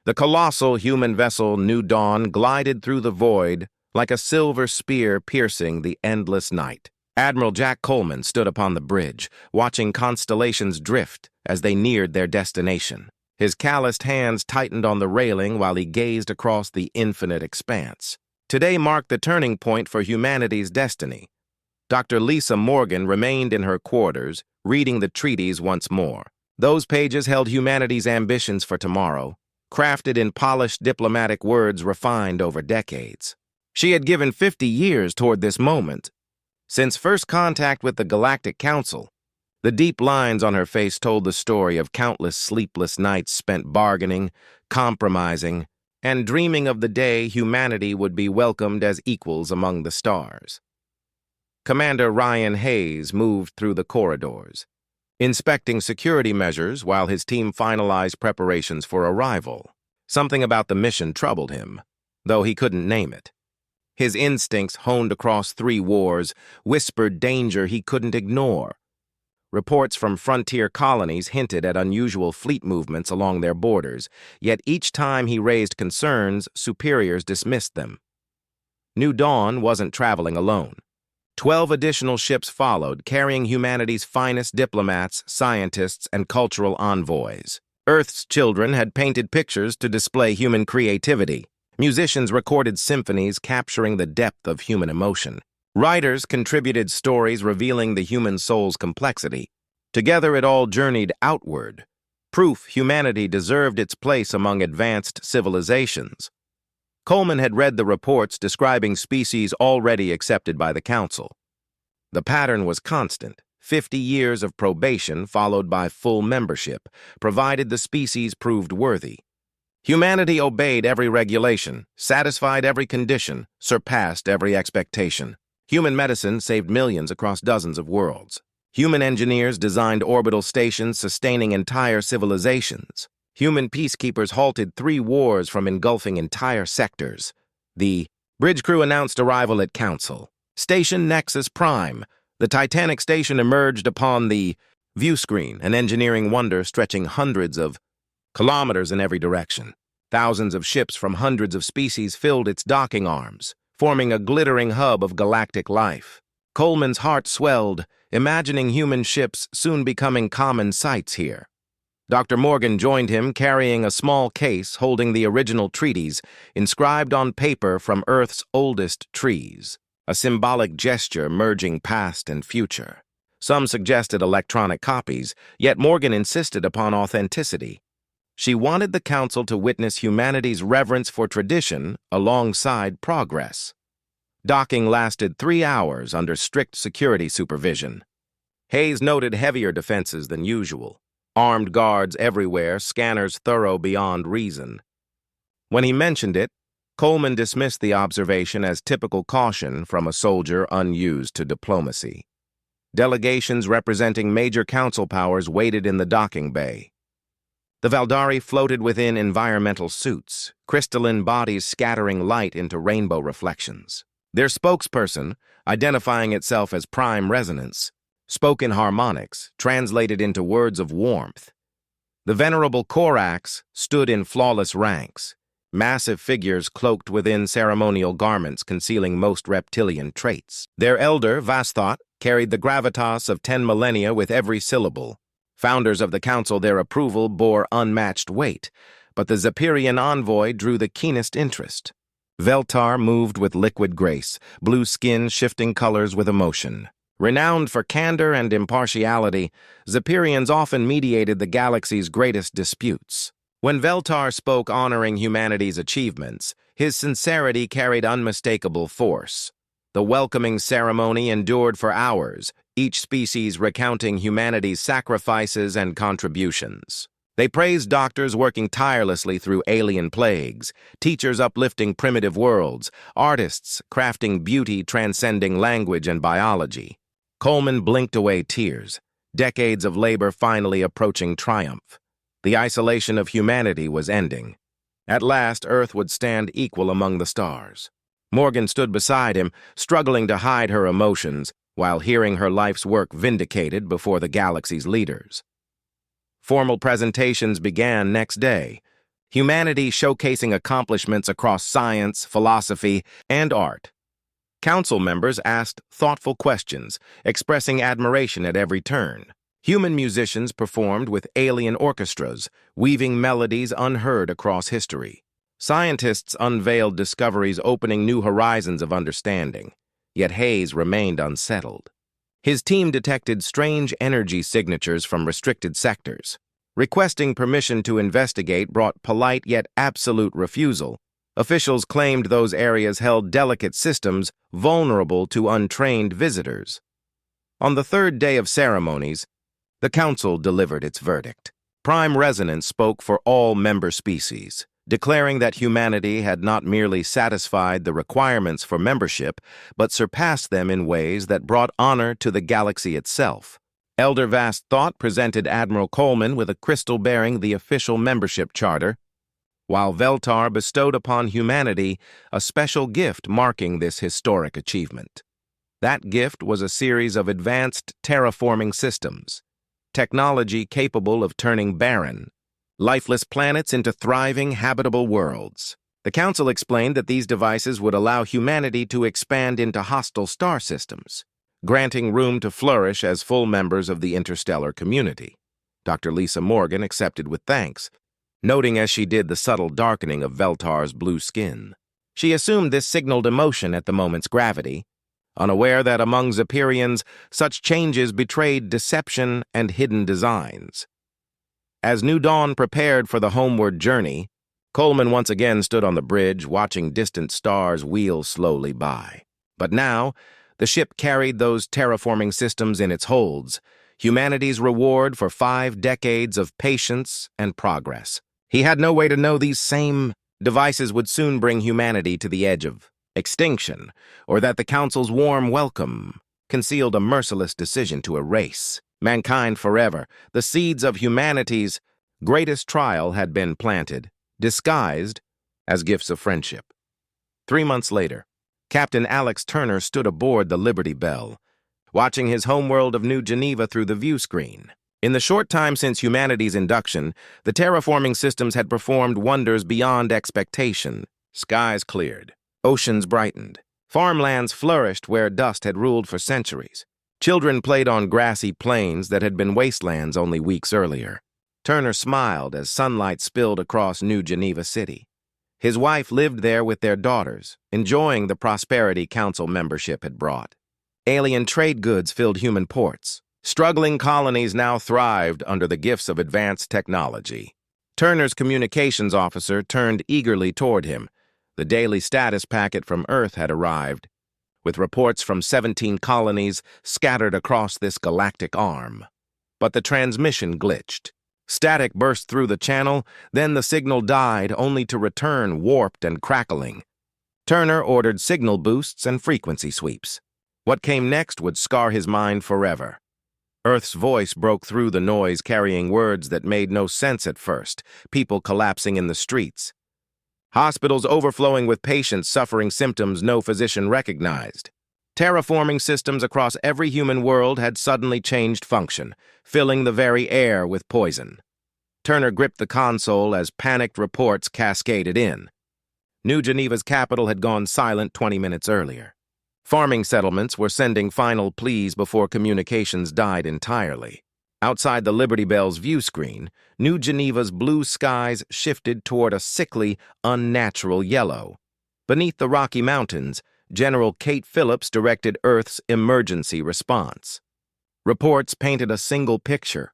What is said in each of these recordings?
The colossal human vessel New Dawn glided through the void like a silver spear piercing the endless night. Admiral Jack Coleman stood upon the bridge, watching constellations drift as they neared their destination. His calloused hands tightened on the railing while he gazed across the infinite expanse. Today marked the turning point for humanity's destiny. Dr. Lisa Morgan remained in her quarters, reading the treaties once more. Those pages held humanity's ambitions for tomorrow, crafted in polished diplomatic words refined over decades. She had given 50 years toward this moment. Since first contact with the Galactic Council, the deep lines on her face told the story of countless sleepless nights spent bargaining, compromising, and dreaming of the day humanity would be welcomed as equals among the stars. Commander Ryan Hayes moved through the corridors, inspecting security measures while his team finalized preparations for arrival. Something about the mission troubled him, though he couldn't name it. His instincts, honed across 3 wars, whispered danger he couldn't ignore. Reports from frontier colonies hinted at unusual fleet movements along their borders, yet each time he raised concerns, superiors dismissed them. New Dawn wasn't traveling alone. 12 additional ships followed, carrying humanity's finest diplomats, scientists, and cultural envoys. Earth's children had painted pictures to display human creativity. Musicians recorded symphonies capturing the depth of human emotion. Writers contributed stories revealing the human soul's complexity. Together it all journeyed outward, proof humanity deserved its place among advanced civilizations. Coleman had read the reports describing species already accepted by the Council. The pattern was constant: 50 years of probation followed by full membership, provided the species proved worthy. Humanity obeyed every regulation, satisfied every condition, surpassed every expectation. Human medicine saved millions across dozens of worlds. Human engineers designed orbital stations sustaining entire civilizations. Human peacekeepers halted 3 wars from engulfing entire sectors. The bridge crew announced arrival at Council. Station Nexus Prime. The Titanic station emerged upon the view screen, an engineering wonder stretching hundreds of kilometers in every direction. Thousands of ships from hundreds of species filled its docking arms, forming a glittering hub of galactic life. Coleman's heart swelled, imagining human ships soon becoming common sights here. Dr. Morgan joined him, carrying a small case holding the original treaties, inscribed on paper from Earth's oldest trees, a symbolic gesture merging past and future. Some suggested electronic copies, yet Morgan insisted upon authenticity. She wanted the Council to witness humanity's reverence for tradition alongside progress. Docking lasted 3 hours under strict security supervision. Hayes noted heavier defenses than usual. Armed guards everywhere, scanners thorough beyond reason. When he mentioned it, Coleman dismissed the observation as typical caution from a soldier unused to diplomacy. Delegations representing major council powers waited in the docking bay. The Valdari floated within environmental suits, crystalline bodies scattering light into rainbow reflections. Their spokesperson, identifying itself as Prime Resonance, spoke in harmonics, translated into words of warmth. The venerable Korax stood in flawless ranks, massive figures cloaked within ceremonial garments concealing most reptilian traits. Their elder, Vasthoth, carried the gravitas of 10 millennia with every syllable. Founders of the Council, their approval bore unmatched weight, but the Zepyrian envoy drew the keenest interest. Veltar moved with liquid grace, blue skin shifting colors with emotion. Renowned for candor and impartiality, Zepyrians often mediated the galaxy's greatest disputes. When Veltar spoke honoring humanity's achievements, his sincerity carried unmistakable force. The welcoming ceremony endured for hours, each species recounting humanity's sacrifices and contributions. They praised doctors working tirelessly through alien plagues, teachers uplifting primitive worlds, artists crafting beauty transcending language and biology. Coleman blinked away tears, decades of labor finally approaching triumph. The isolation of humanity was ending. At last, Earth would stand equal among the stars. Morgan stood beside him, struggling to hide her emotions, while hearing her life's work vindicated before the galaxy's leaders. Formal presentations began next day. humanity showcasing accomplishments across science, philosophy, and art. Council members asked thoughtful questions, expressing admiration at every turn. Human musicians performed with alien orchestras, weaving melodies unheard across history. Scientists unveiled discoveries opening new horizons of understanding, yet Hayes remained unsettled. His team detected strange energy signatures from restricted sectors. Requesting permission to investigate brought polite yet absolute refusal. Officials claimed those areas held delicate systems vulnerable to untrained visitors. On the third day of ceremonies, the council delivered its verdict. Prime Resonance spoke for all member species, declaring that humanity had not merely satisfied the requirements for membership, but surpassed them in ways that brought honor to the galaxy itself. Elder Vast Thought presented Admiral Coleman with a crystal bearing the official membership charter, while Veltar bestowed upon humanity a special gift marking this historic achievement. That gift was a series of advanced terraforming systems, technology capable of turning barren, lifeless planets into thriving, habitable worlds. The Council explained that these devices would allow humanity to expand into hostile star systems, granting room to flourish as full members of the interstellar community. Dr. Lisa Morgan accepted with thanks, noting as she did the subtle darkening of Veltar's blue skin. She assumed this signaled emotion at the moment's gravity, unaware that among Zephyrians such changes betrayed deception and hidden designs. As New Dawn prepared for the homeward journey, Coleman once again stood on the bridge, watching distant stars wheel slowly by. But now, the ship carried those terraforming systems in its holds, humanity's reward for 5 decades of patience and progress. He had no way to know these same devices would soon bring humanity to the edge of extinction, or that the Council's warm welcome concealed a merciless decision to erase mankind forever. The seeds of humanity's greatest trial had been planted, disguised as gifts of friendship. 3 months later, Captain Alex Turner stood aboard the Liberty Bell, watching his homeworld of New Geneva through the view screen. In the short time since humanity's induction, the terraforming systems had performed wonders beyond expectation. Skies cleared, oceans brightened, farmlands flourished where dust had ruled for centuries. Children played on grassy plains that had been wastelands only weeks earlier. Turner smiled as sunlight spilled across New Geneva City. His wife lived there with their daughters, enjoying the prosperity Council membership had brought. Alien trade goods filled human ports. Struggling colonies now thrived under the gifts of advanced technology. Turner's communications officer turned eagerly toward him. The daily status packet from Earth had arrived, with reports from 17 colonies scattered across this galactic arm. But the transmission glitched. Static burst through the channel, then the signal died, only to return warped and crackling. Turner ordered signal boosts and frequency sweeps. What came next would scar his mind forever. Earth's voice broke through the noise, carrying words that made no sense at first, people collapsing in the streets, hospitals overflowing with patients suffering symptoms no physician recognized. Terraforming systems across every human world had suddenly changed function, filling the very air with poison. Turner gripped the console as panicked reports cascaded in. New Geneva's capital had gone silent 20 minutes earlier. Farming settlements were sending final pleas before communications died entirely. Outside the Liberty Bell's view screen, New Geneva's blue skies shifted toward a sickly, unnatural yellow. Beneath the Rocky Mountains, General Kate Phillips directed Earth's emergency response. Reports painted a single picture: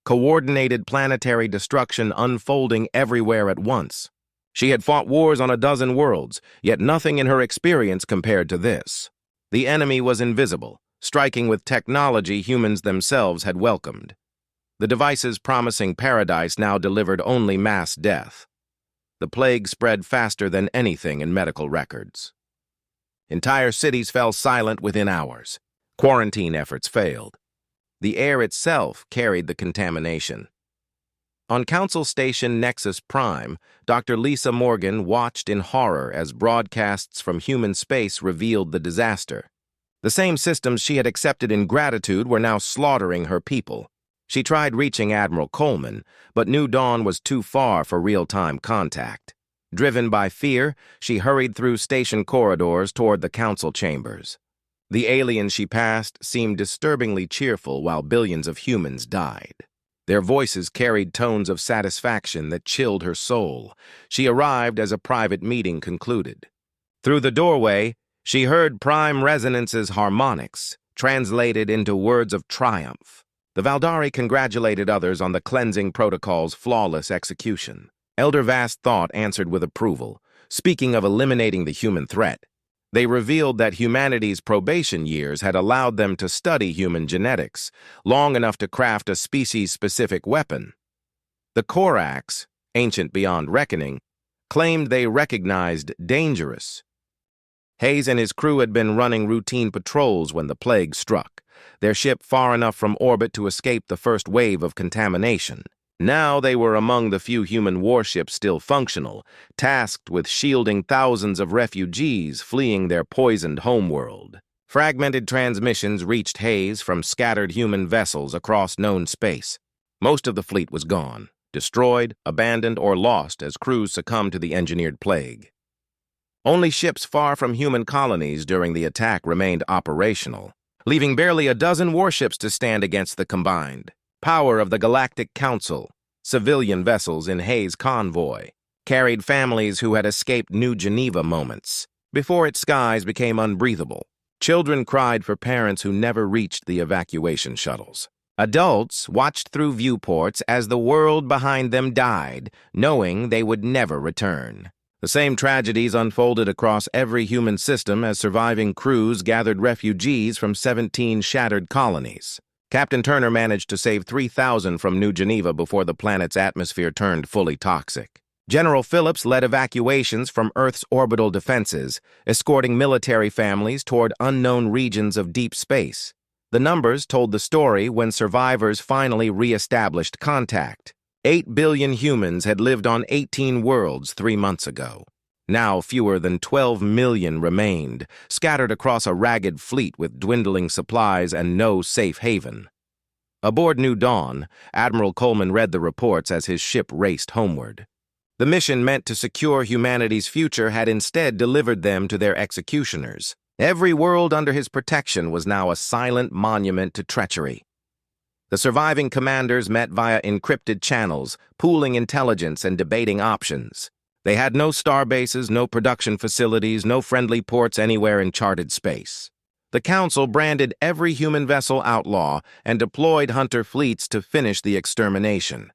coordinated planetary destruction unfolding everywhere at once. She had fought wars on a dozen worlds, yet nothing in her experience compared to this. The enemy was invisible, striking with technology humans themselves had welcomed. The devices promising paradise now delivered only mass death. The plague spread faster than anything in medical records. Entire cities fell silent within hours. Quarantine efforts failed. The air itself carried the contamination. On Council Station Nexus Prime, Dr. Lisa Morgan watched in horror as broadcasts from human space revealed the disaster. The same systems she had accepted in gratitude were now slaughtering her people. She tried reaching Admiral Coleman, but New Dawn was too far for real-time contact. Driven by fear, she hurried through station corridors toward the council chambers. The aliens she passed seemed disturbingly cheerful while billions of humans died. Their voices carried tones of satisfaction that chilled her soul. She arrived as a private meeting concluded. Through the doorway, she heard Prime Resonance's harmonics, translated into words of triumph. The Valdari congratulated others on the cleansing protocol's flawless execution. Elder Vast Thought answered with approval, speaking of eliminating the human threat. They revealed that humanity's probation years had allowed them to study human genetics, long enough to craft a species-specific weapon. The Korax, ancient beyond reckoning, claimed they recognized dangerous. Hayes and his crew had been running routine patrols when the plague struck, their ship far enough from orbit to escape the first wave of contamination. Now they were among the few human warships still functional, tasked with shielding thousands of refugees fleeing their poisoned homeworld. Fragmented transmissions reached Hayes from scattered human vessels across known space. Most of the fleet was gone, destroyed, abandoned, or lost as crews succumbed to the engineered plague. Only ships far from human colonies during the attack remained operational, leaving barely a dozen warships to stand against the combined power of the Galactic Council. Civilian vessels in Hayes' convoy carried families who had escaped New Geneva moments before its skies became unbreathable. Children cried for parents who never reached the evacuation shuttles. Adults watched through viewports as the world behind them died, knowing they would never return. The same tragedies unfolded across every human system as surviving crews gathered refugees from 17 shattered colonies. Captain Turner managed to save 3,000 from New Geneva before the planet's atmosphere turned fully toxic. General Phillips led evacuations from Earth's orbital defenses, escorting military families toward unknown regions of deep space. The numbers told the story when survivors finally re-established contact. 8 billion humans had lived on 18 worlds 3 months ago. Now fewer than 12 million remained, scattered across a ragged fleet with dwindling supplies and no safe haven. Aboard New Dawn, Admiral Coleman read the reports as his ship raced homeward. The mission meant to secure humanity's future had instead delivered them to their executioners. Every world under his protection was now a silent monument to treachery. The surviving commanders met via encrypted channels, pooling intelligence and debating options. They had no starbases, no production facilities, no friendly ports anywhere in charted space. The Council branded every human vessel outlaw and deployed hunter fleets to finish the extermination.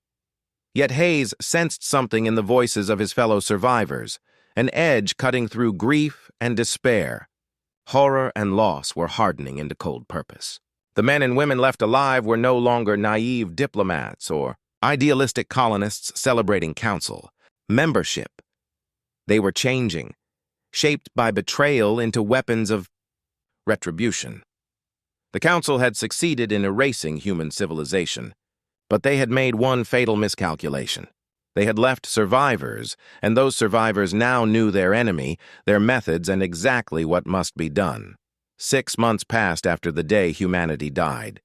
Yet Hayes sensed something in the voices of his fellow survivors, an edge cutting through grief and despair. Horror and loss were hardening into cold purpose. The men and women left alive were no longer naive diplomats or idealistic colonists celebrating council membership. They were changing, shaped by betrayal into weapons of retribution. The Council had succeeded in erasing human civilization, but they had made one fatal miscalculation. They had left survivors, and those survivors now knew their enemy, their methods, and exactly what must be done. 6 months passed after the day humanity died.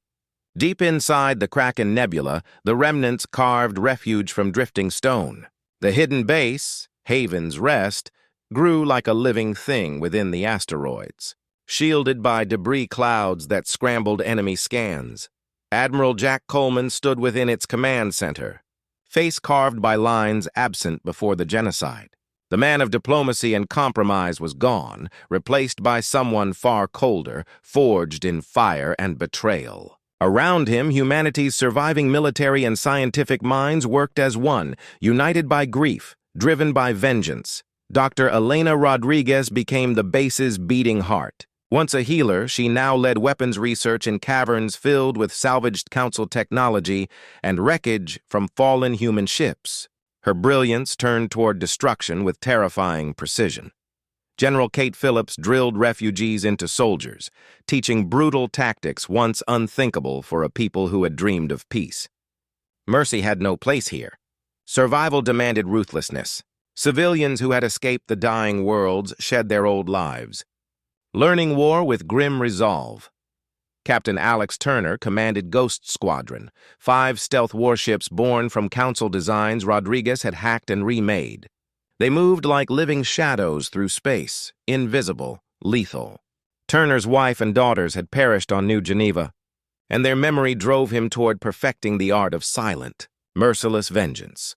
Deep inside the Kraken Nebula, the remnants carved refuge from drifting stone. The hidden base, Haven's Rest, grew like a living thing within the asteroids, shielded by debris clouds that scrambled enemy scans. Admiral Jack Coleman stood within its command center, face carved by lines absent before the genocide. The man of diplomacy and compromise was gone, replaced by someone far colder, forged in fire and betrayal. Around him, humanity's surviving military and scientific minds worked as one, united by grief, driven by vengeance. Dr. Elena Rodriguez became the base's beating heart. Once a healer, she now led weapons research in caverns filled with salvaged Council technology and wreckage from fallen human ships. Her brilliance turned toward destruction with terrifying precision. General Kate Phillips drilled refugees into soldiers, teaching brutal tactics once unthinkable for a people who had dreamed of peace. Mercy had no place here. Survival demanded ruthlessness. Civilians who had escaped the dying worlds shed their old lives, learning war with grim resolve. Captain Alex Turner commanded Ghost Squadron, 5 stealth warships born from Council designs Rodriguez had hacked and remade. They moved like living shadows through space, invisible, lethal. Turner's wife and daughters had perished on New Geneva, and their memory drove him toward perfecting the art of silent, merciless vengeance.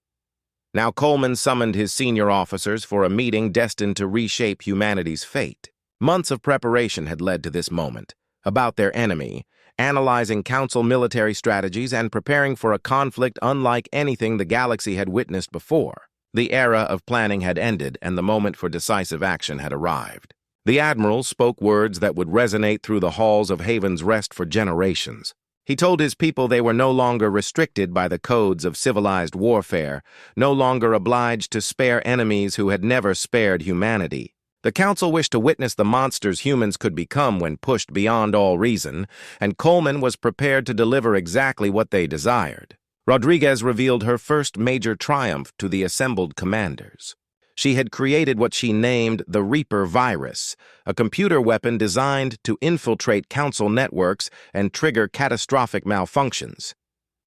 Now Coleman summoned his senior officers for a meeting destined to reshape humanity's fate. Months of preparation had led to this moment, about their enemy, analyzing Council military strategies and preparing for a conflict unlike anything the galaxy had witnessed before. The era of planning had ended and the moment for decisive action had arrived. The Admiral spoke words that would resonate through the halls of Haven's Rest for generations. He told his people they were no longer restricted by the codes of civilized warfare, no longer obliged to spare enemies who had never spared humanity. The Council wished to witness the monsters humans could become when pushed beyond all reason, and Coleman was prepared to deliver exactly what they desired. Rodriguez revealed her first major triumph to the assembled commanders. She had created what she named the Reaper virus, a computer weapon designed to infiltrate Council networks and trigger catastrophic malfunctions.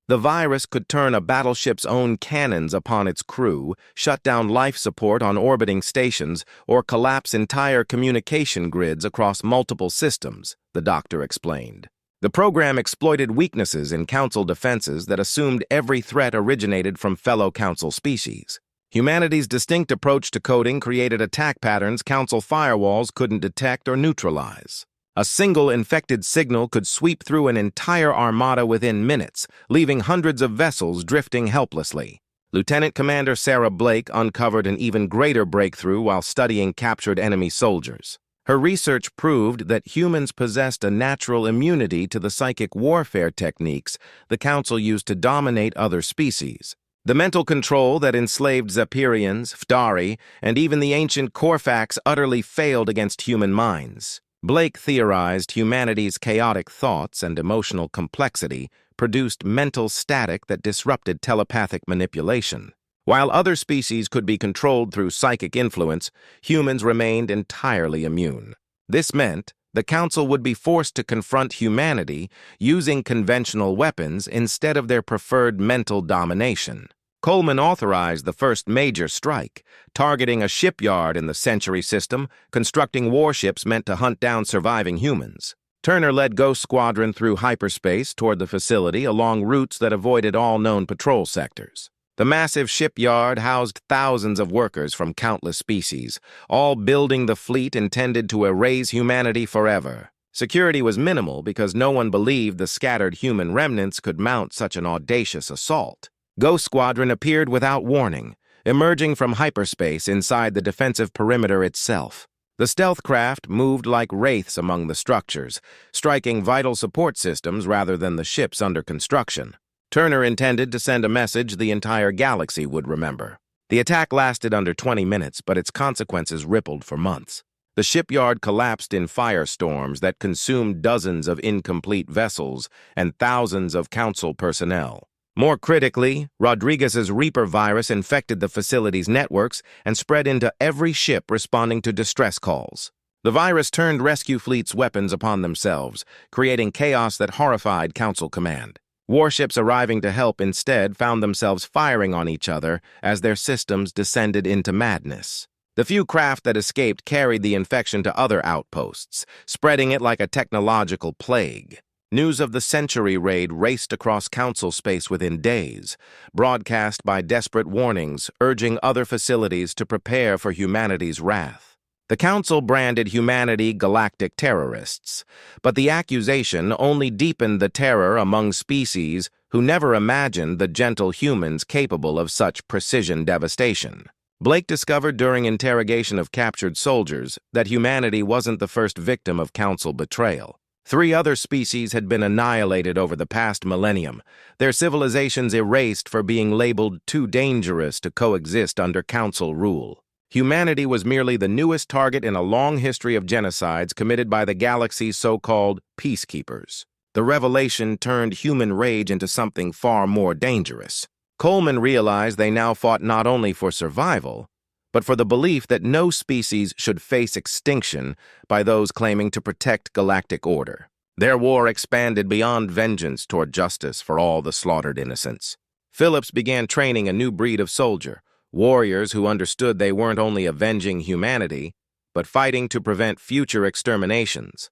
The virus could turn a battleship's own cannons upon its crew, shut down life support on orbiting stations, or collapse entire communication grids across multiple systems, the doctor explained. The program exploited weaknesses in Council defenses that assumed every threat originated from fellow Council species. Humanity's distinct approach to coding created attack patterns Council firewalls couldn't detect or neutralize. A single infected signal could sweep through an entire armada within minutes, leaving hundreds of vessels drifting helplessly. Lieutenant Commander Sarah Blake uncovered an even greater breakthrough while studying captured enemy soldiers. Her research proved that humans possessed a natural immunity to the psychic warfare techniques the Council used to dominate other species. The mental control that enslaved Zephyrians, Phtari, and even the ancient Corfax utterly failed against human minds. Blake theorized humanity's chaotic thoughts and emotional complexity produced mental static that disrupted telepathic manipulation. While other species could be controlled through psychic influence, humans remained entirely immune. This meant the Council would be forced to confront humanity using conventional weapons instead of their preferred mental domination. Coleman authorized the first major strike, targeting a shipyard in the Century system, constructing warships meant to hunt down surviving humans. Turner led Ghost Squadron through hyperspace toward the facility along routes that avoided all known patrol sectors. The massive shipyard housed thousands of workers from countless species, all building the fleet intended to erase humanity forever. Security was minimal because no one believed the scattered human remnants could mount such an audacious assault. Ghost Squadron appeared without warning, emerging from hyperspace inside the defensive perimeter itself. The stealth craft moved like wraiths among the structures, striking vital support systems rather than the ships under construction. Turner intended to send a message the entire galaxy would remember. The attack lasted under 20 minutes, but its consequences rippled for months. The shipyard collapsed in firestorms that consumed dozens of incomplete vessels and thousands of Council personnel. More critically, Rodriguez's Reaper virus infected the facility's networks and spread into every ship responding to distress calls. The virus turned rescue fleets' weapons upon themselves, creating chaos that horrified Council command. Warships arriving to help instead found themselves firing on each other as their systems descended into madness. The few craft that escaped carried the infection to other outposts, spreading it like a technological plague. News of the Century raid raced across Council space within days, broadcast by desperate warnings urging other facilities to prepare for humanity's wrath. The Council branded humanity galactic terrorists, but the accusation only deepened the terror among species who never imagined the gentle humans capable of such precision devastation. Blake discovered during interrogation of captured soldiers that humanity wasn't the first victim of Council betrayal. 3 other species had been annihilated over the past millennium, their civilizations erased for being labeled too dangerous to coexist under Council rule. Humanity was merely the newest target in a long history of genocides committed by the galaxy's so-called peacekeepers. The revelation turned human rage into something far more dangerous. Coleman realized they now fought not only for survival, but for the belief that no species should face extinction by those claiming to protect galactic order. Their war expanded beyond vengeance toward justice for all the slaughtered innocents. Phillips began training a new breed of soldier, warriors who understood they weren't only avenging humanity, but fighting to prevent future exterminations.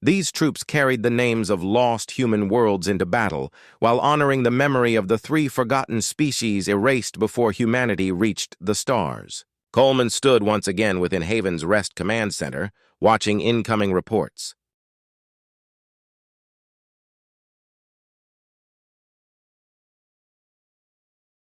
These troops carried the names of lost human worlds into battle, while honoring the memory of the 3 forgotten species erased before humanity reached the stars. Coleman stood once again within Haven's Rest Command Center, watching incoming reports.